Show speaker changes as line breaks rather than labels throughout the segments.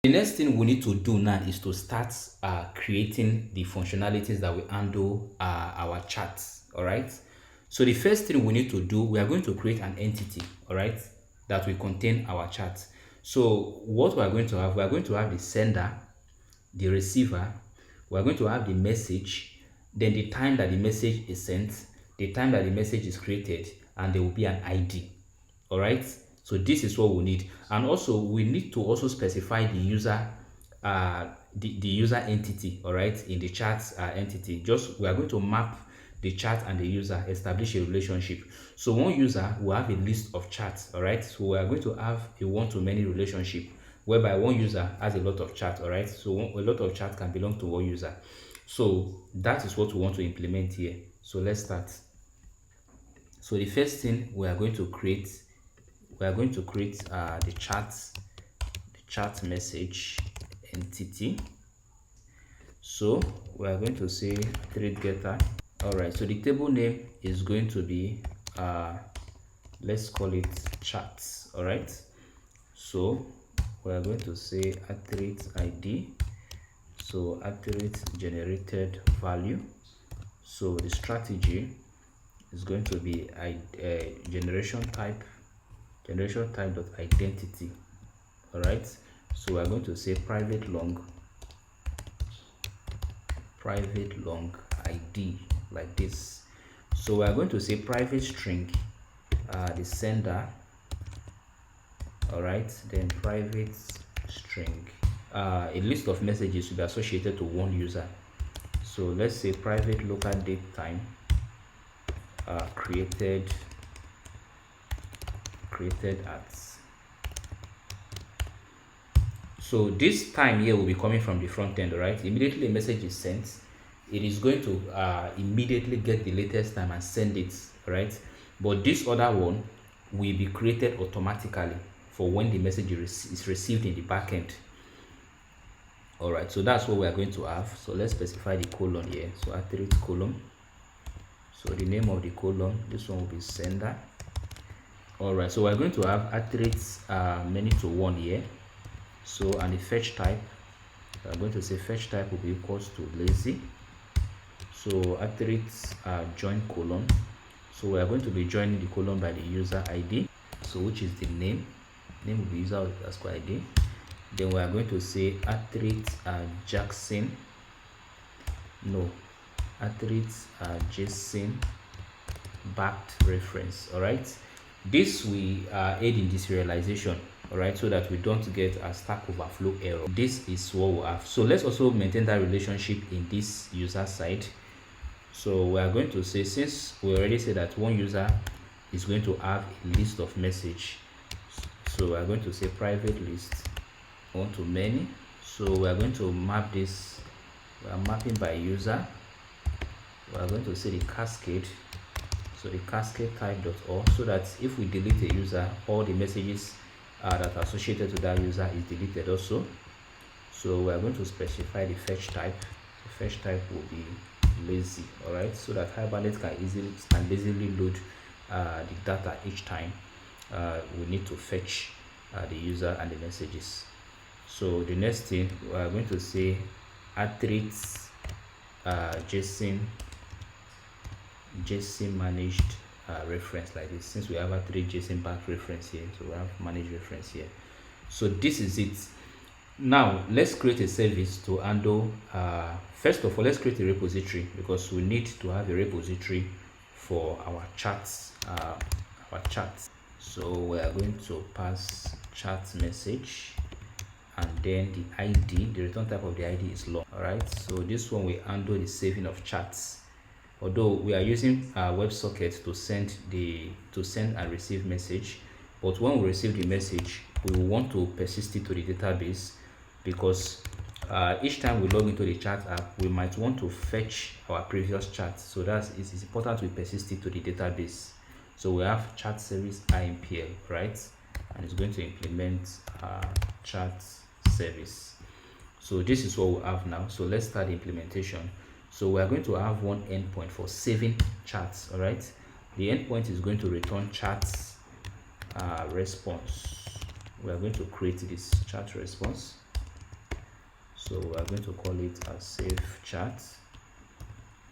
The next thing we need to do now is to start creating the functionalities that will handle our chats. All right. So the first thing we need to do, we are going to create an entity. All right, that will contain our chat. So what we are going to have, we are going to have the sender, the receiver, we are going to have the message, then the time that the message is sent, the time that the message is created, and there will be an ID. All right, so this is what we need. And also we need to also specify the user, the user entity, all right, in the chat entity. Just we are going to map the chat and the user, establish a relationship. So one user will have a list of chats. All right, so we are going to have a one-to-many relationship whereby one user has a lot of chat. All right, so a lot of chat can belong to one user. So that is what we want to implement here. So let's start. So the first thing we are going to create, the chat message entity. So we are going to say thread getter. All right, so the table name is going to be let's call it chats. All right, so we are going to say attribute id, so attribute generated value. So the strategy is going to be generation type dot identity. All right, so we're going to say private long id, like this. So we're going to say private string, the sender. All right, then private string, a list of messages will be associated to one user. So let's say private local date time, created at. So this time here will be coming from the front end. All right, immediately a message is sent, it is going to immediately get the latest time and send it. Right, but this other one will be created automatically for when the message is received in the backend. All right, so that's what we are going to have. So let's specify the colon here. So attribute column. So the name of the column, this one will be sender. All right, so we're going to have attributes many to one here. So, and the fetch type, we're going to say fetch type will be equals to lazy. So attributes join colon. So we are going to be joining the colon by the user ID, so which is the name will be user underscore ID. Then we are going to say attributes Jackson, no, attributes JSON backed reference. All right, this will aid in this serialization. All right, so that we don't get a Stack Overflow error. This is what we have. So let's also maintain that relationship in this user side. So we are going to say, since we already said that one user is going to have a list of message, so we are going to say private list one to many. So we are going to map this, we are mapping by user. We are going to say the cascade, so the cascade type dot all, so that if we delete a user, all the messages that are associated to that user is deleted also. So we are going to specify the fetch type. The fetch type will be lazy. All right, so that Hibernate can easily load the data each time we need to fetch the user and the messages. So the next thing, we are going to say attributes JSON managed reference, like this. Since we have a 3 JSON back reference here, so we have managed reference here. So this is it. Now let's create a service to handle first of all, let's create a repository, because we need to have a repository for our chats. So we are going to pass chat message, and then the ID, the return type of the ID is long. All right, so this one will handle the saving of chats. Although we are using WebSocket to send and receive message, but when we receive the message, we will want to persist it to the database, because each time we log into the chat app, we might want to fetch our previous chat. So it's important we persist it to the database. So we have chat service IMPL, right, and it's going to implement chat service. So this is what we have now. So let's start the implementation. So we are going to have one endpoint for saving chats. All right, the endpoint is going to return chats response. We are going to create this chat response. So we are going to call it a save chat.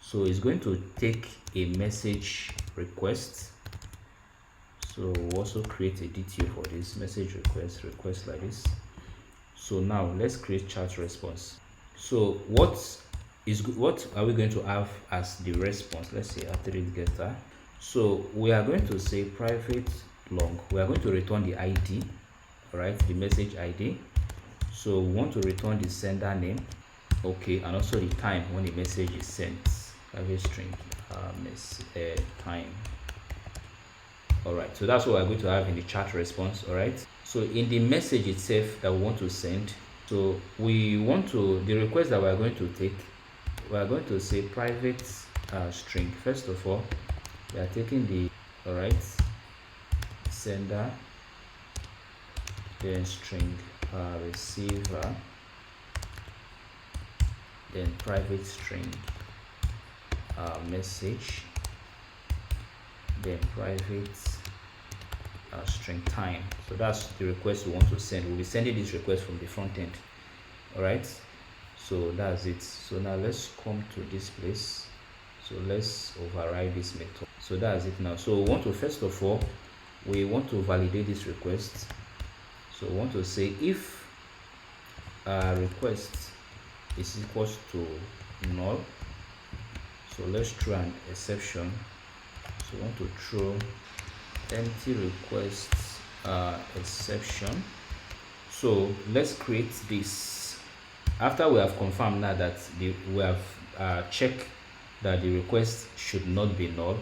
So it's going to take a message request. So we'll also create a DTO for this message request like this. So now let's create chat response. So what are we going to have as the response? Let's say attribute getter. So we are going to say private long. We are going to return the ID, right? The message ID. So we want to return the sender name, okay, and also the time when the message is sent. Private string time. All right, so that's what we're going to have in the chat response. All right, so in the message itself that we want to send, so we want to, the request that we're going to take, we're going to say private string. First of all, we are taking the, all right, sender, then string receiver, then private string message, then private string time. So that's the request we want to send. We'll be sending this request from the front end. All right, so that's it. So now let's come to this place. So let's override this method. So that's it now. So we want to, first of all, we want to validate this request. So we want to say if request is equals to null. So let's throw an exception. So we want to throw empty request exception. So let's create this. After we have confirmed now that we have checked that the request should not be null.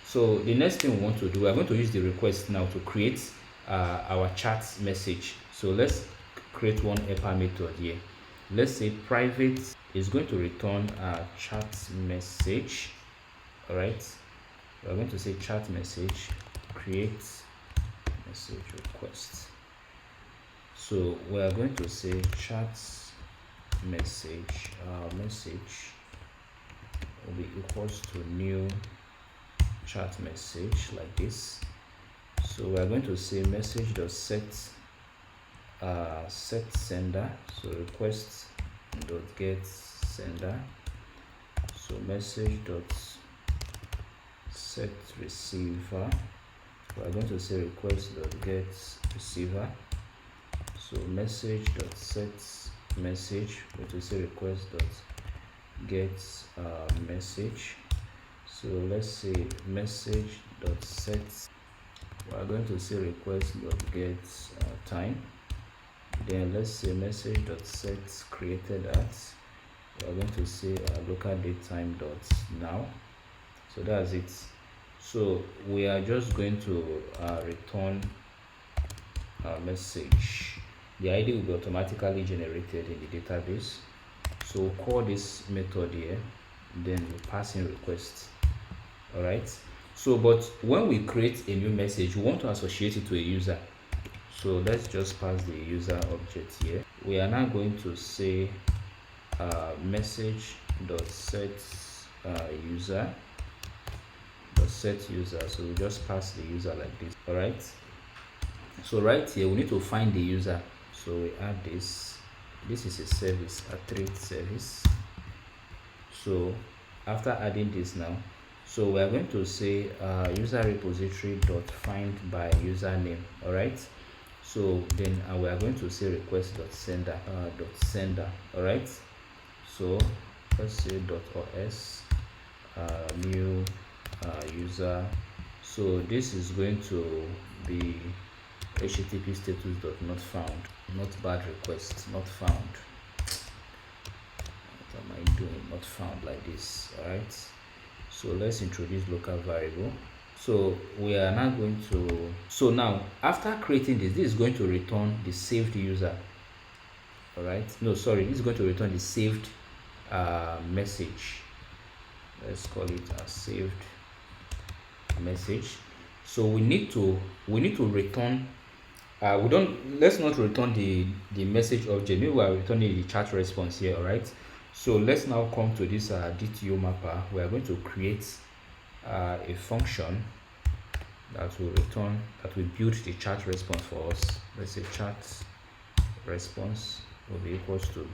So the next thing we want to do, we're going to use the request now to create our chat message. So let's create one helper method here. Let's say private is going to return a chat message. All right, we're going to say chat message, create message request. So we are going to say chat message, message will be equals to new chat message like this. So we are going to say message dot set set sender. So request dot get sender. So message dot set receiver. We are going to say request dot get receiver. So message dot set message. We're going to say request dot get message. So let's say message dot set. We are going to say request dot get time. Then let's say message dot set created at. We are going to say local date time dot now. So that's it. So we are just going to return our message. The ID will be automatically generated in the database. So we'll call this method here, then we pass in request. All right. So but when we create a new message, we want to associate it to a user. So let's just pass the user object here. We are now going to say message dot set user dot set user. So we just pass the user like this. All right, so right here we need to find the user. So we add this. This is a service, a thread service. So after adding this now, so we are going to say user repository dot find by username. All right, so then we are going to say request dot sender all right, so let's say dot os new user. So this is going to be http status dot not found, not bad request, not found. What am I doing? Not found like this. All right, so let's introduce local variable. So we are now going to, so now after creating this is going to return the saved user. All right, no, sorry, this is going to return the saved message. Let's call it a saved message. So we need to return let's not return the message object. Maybe we are returning the chat response here. All right, so let's now come to this DTO mapper. We are going to create a function that will return, that will build the chat response for us. Let's say chat response will be equals to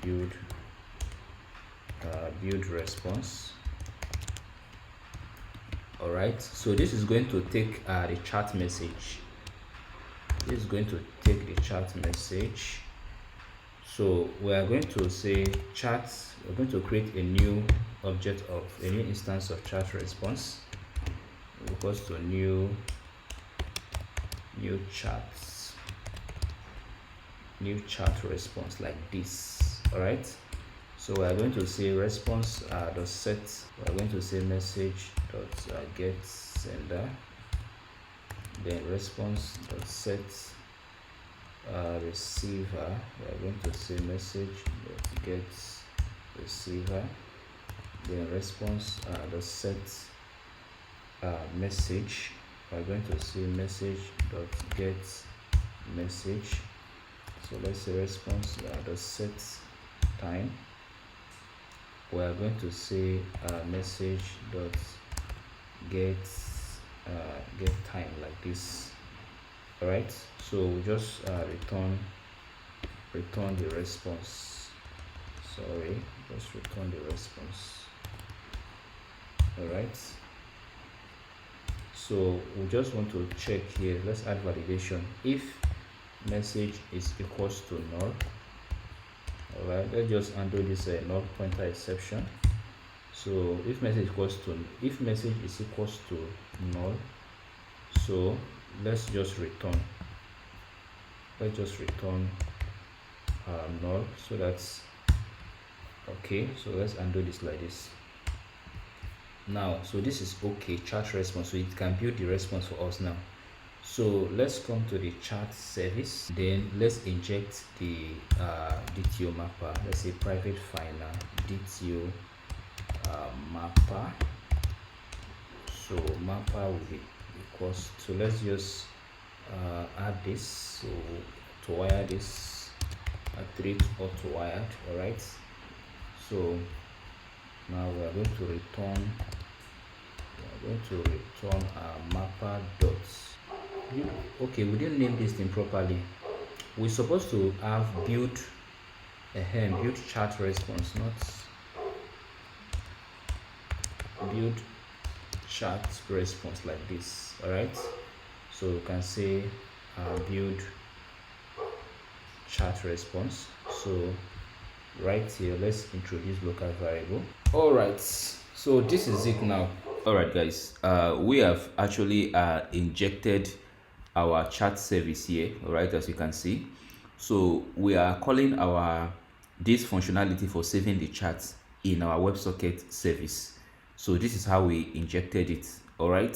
build response. All right, so this is going to take the chat message. This is going to take the chat message. So we are going to say chat. We're going to create a new object of a new instance of chat response equals to new chat response like this. All right, so we are going to say response dot set. We are going to say message dot get sender, then response dot set receiver. We are going to say message dot get receiver, then response dot set message. We are going to say message dot get message. So let's say response dot set time. We are going to say message dot get time like this. All right, so we just return the response. Sorry, just return the response. All right, so we just want to check here. Let's add validation. If message is equals to null. All right, let's just undo this null pointer exception. So if message is equals to null, so let's just return null. So that's okay. So let's undo this like this. Now, so this is okay, chat response, so it can build the response for us now. So let's come to the chat service, then let's inject the DTO mapper. Let's say private final DTO mapper. So mapper will be equals to, let's just add this. So to wire this attribute auto wired. All right, so now we are going to return mapper dots. Okay, we didn't name this thing properly. We're supposed to have build chat response, not build chat response like this. All right, so you can say build chat response. So right here, let's introduce local variable. All right, so this is it now. All right, guys, we have actually injected our chat service here. All right, as you can see, so we are calling this functionality for saving the chat in our WebSocket service. So this is how we injected it. All right,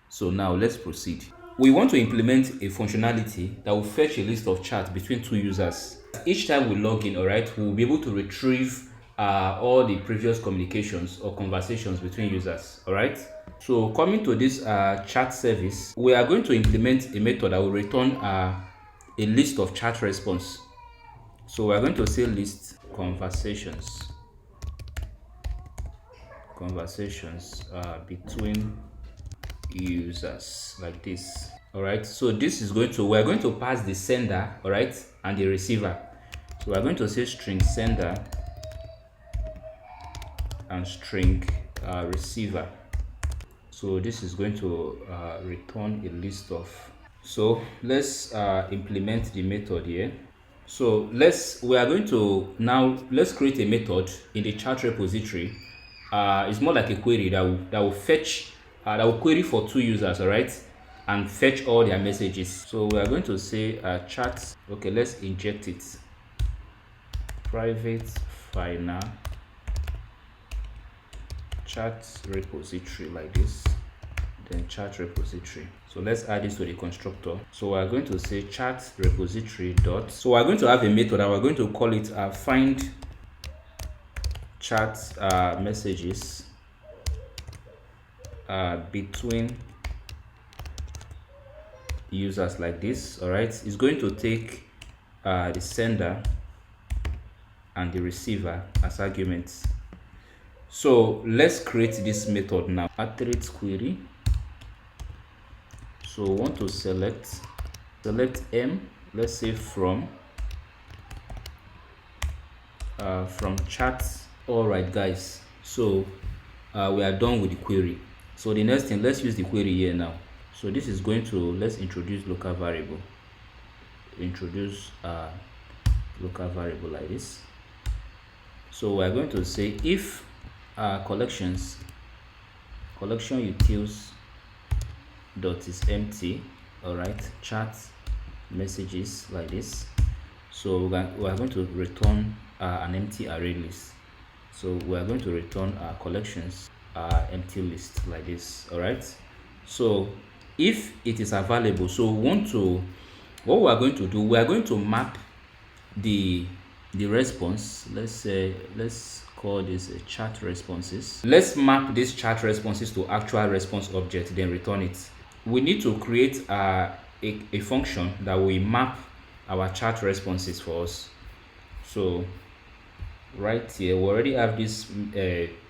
so now let's proceed. We want to implement a functionality that will fetch a list of chats between two users. Each time we log in, all right, we'll be able to retrieve all the previous communications or conversations between users. All right, so coming to this chat service, we are going to implement a method that will return a list of chat response. So we're going to say list conversations between users like this. All right, so this is we're going to pass the sender, all right, and the receiver. So we're going to say string sender and string receiver. So this is going to return a list of. So let's implement the method here. So let's create a method in the chat repository. It's more like a query that will fetch that will query for two users, all right, and fetch all their messages. So we are going to say chat. Okay, let's inject it. Private final chat repository like this, then chat repository. So let's add this to the constructor. So we're going to say chat repository dot. So we're going to have a method and we're going to call it find chat messages between users like this. All right, it's going to take the sender and the receiver as arguments. So let's create this method now. Attribute query. So we want to select m, let's say from from chat. All right guys, so we are done with the query. So the next thing, let's use the query here now. So this is going to, let's introduce local variable, introduce local variable like this. So we're going to say if collection utils dot is empty, all right, chat messages like this. So we are going to return an empty array list. So we are going to return our collections empty list like this. All right, so if it is available, so what we are going to do, we are going to map the response. Let's call this a chat responses. Let's map this chat responses to actual response object, then return it. We need to create a function that will map our chat responses for us. So right here we already have this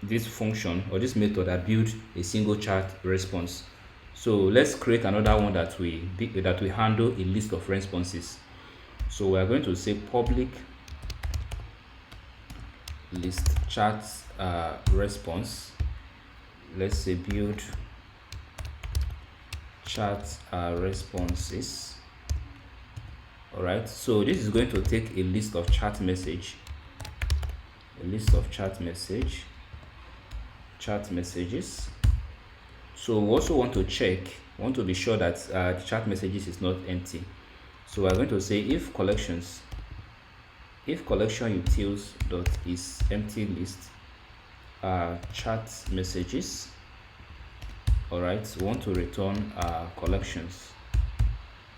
this function or this method that builds a single chat response. So let's create another one that we handle a list of responses. So we are going to say public list chat response. Let's say build chat responses. All right, so this is going to take a list of chat messages. So we also want to be sure that the chat messages is not empty. So we're going to say if collection utils dot is empty list chat messages. All right, we want to return collections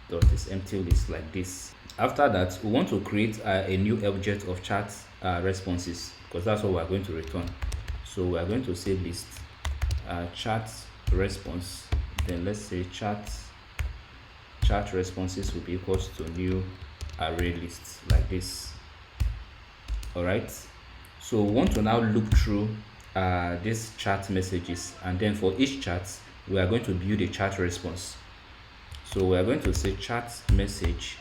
dot is empty list like this. After that, we want to create a new object of chat responses, because that's what we're going to return. So we're going to say list chat response, then let's say chat responses will be equals to new array list like this. All right, so we want to now look through these chat messages, and then for each chat we are going to build a chat response. So we are going to say chat message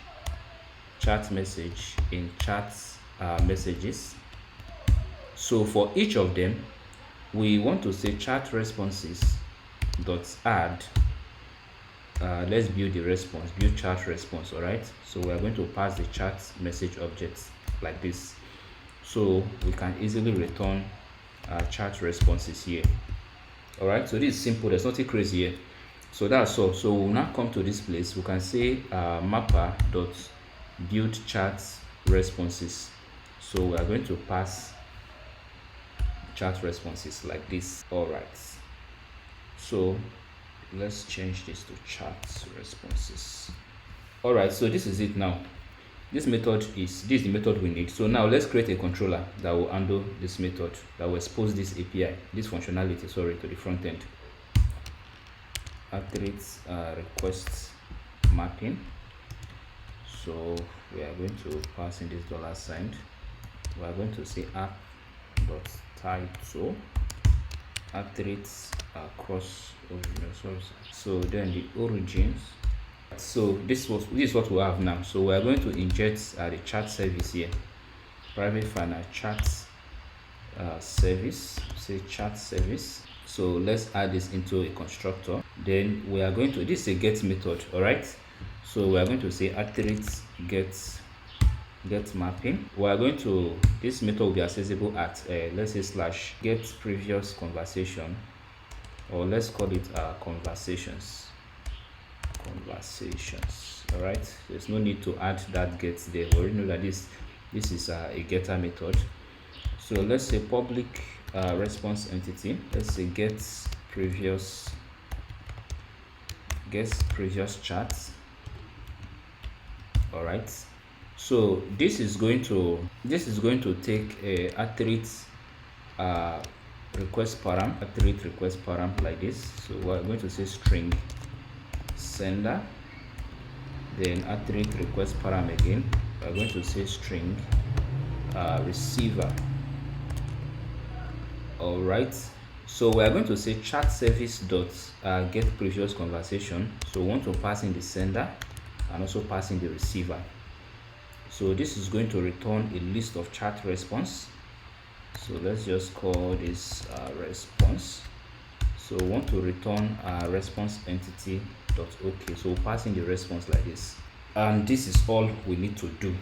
in chat messages. So for each of them we want to say chat responses dot add let's build the response, build chat response. All right, so we are going to pass the chat message object like this, so we can easily return chat responses here. All right, so this is simple, there's nothing crazy here. So that's all. So we'll now come to this place, we can say mapper dot build chat responses. So we are going to pass chat responses like this. All right, so let's change this to chat responses. All right, so this is it now. This is the method we need. So now let's create a controller that will handle this method, that will expose this API, this functionality, sorry, to the front end. Request mapping. So we are going to pass in this $. We are going to say app dot title cross origin. So then the origins. So this is what we have now. So we are going to inject the chat service here, private final chat service, say chat service. So let's add this into a constructor. Then we are going to, this is a get method. All right, so we are going to say get mapping. We are going to, this method will be accessible at let's say slash get previous conversation, or let's call it conversations. All right, there's no need to add that get there. We already know that this is a getter method. So let's say public response entity, let's say get previous chat. All right, so this is going to take a attribute request param like this. So we're going to say string sender, then attribute request param again. We're going to say string receiver. All right, so we are going to say chat service dot get previous conversation. So we want to pass in the sender and also pass in the receiver. So this is going to return a list of chat response. So let's just call this response. So we want to return response entity dot okay. So we'll pass in the response like this, and this is all we need to do.